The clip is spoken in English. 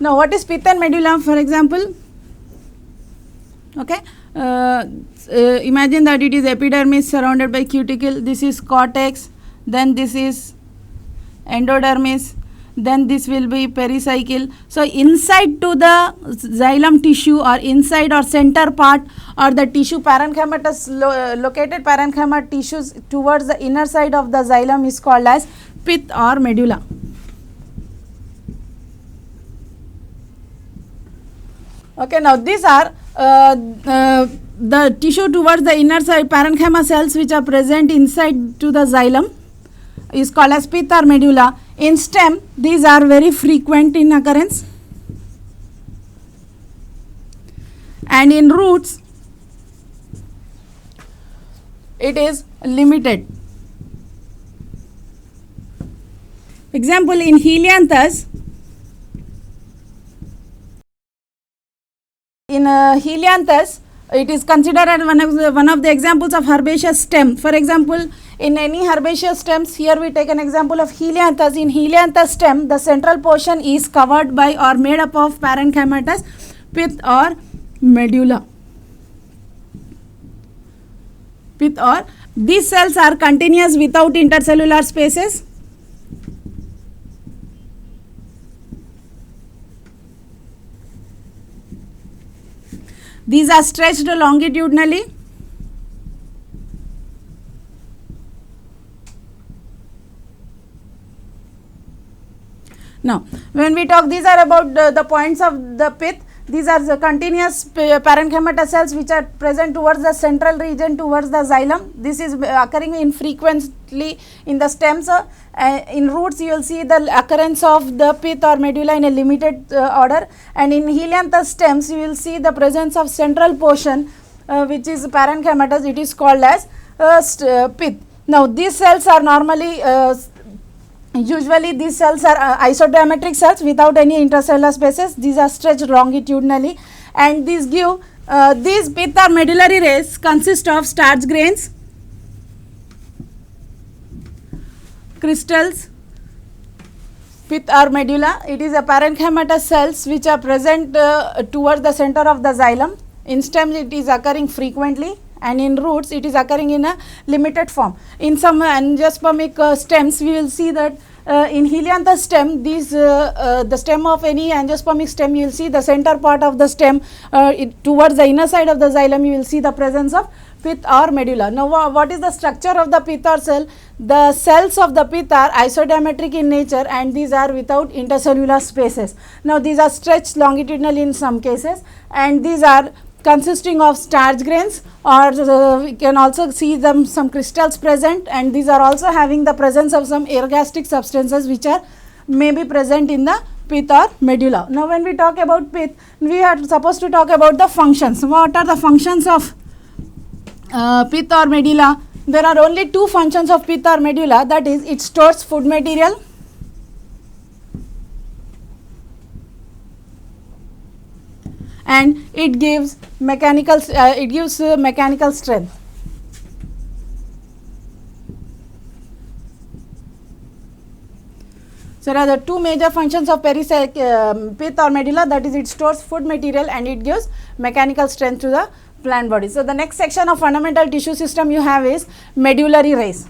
Now what is pith and medulla, for example? Okay, imagine that it is epidermis surrounded by cuticle, this is cortex, then this is endodermis, then this will be pericycle. So inside to the xylem tissue or inside or center part or the tissue parenchymatous located parenchyma tissues towards the inner side of the xylem is called as pith or medulla. Okay, now these are the tissue towards the inner side parenchyma cells which are present inside to the xylem is called as pith or medulla. In stem, these are very frequent in occurrence, and in roots it is limited. Example, in Helianthus, it is considered as one of the examples of herbaceous stem. For example, in any herbaceous stems, here we take an example of Helianthus. In Helianthus stem, the central portion is covered by or made up of parenchymatous pith or medulla. Pith or these cells are continuous without intercellular spaces. These are stretched longitudinally. Now, when we talk, these are about the points of the pith. These are the continuous parenchymatous cells which are present towards the central region towards the xylem. This is occurring infrequently in the stems. In roots, you will see the occurrence of the pith or medulla in a limited order, and in Helianthus stems, you will see the presence of central portion which is parenchymatous. It is called as pith. Now, these cells are normally usually these cells are isodiametric cells without any intercellular spaces. These are stretched longitudinally, and these give these pith or medullary rays consist of starch grains, crystals. Pith or medulla, it is a parenchymatous cells which are present towards the center of the xylem. In stems, it is occurring frequently, and in roots it is occurring in a limited form. In some angiospermic stems, we will see that in Helianthus stem, these the stem of any angiospermic stem, you will see the center part of the stem towards the inner side of the xylem, you will see the presence of pith or medulla. Now, what is the structure of the pith or cell? The cells of the pith are isodiametric in nature, and these are without intercellular spaces. Now, these are stretched longitudinally in some cases, and these are consisting of starch grains, or we can also see them some crystals present, and these are also having the presence of some ergastic substances which are may be present in the pith or medulla. Now, when we talk about pith, we are supposed to talk about the functions. What are the functions of pith or medulla? There are only two functions of pith or medulla, that is, it stores food material and it gives mechanical strength. So, there are the two major functions of pith or medulla, that is, it stores food material and it gives mechanical strength to the plant body. So, the next section of fundamental tissue system you have is medullary rays.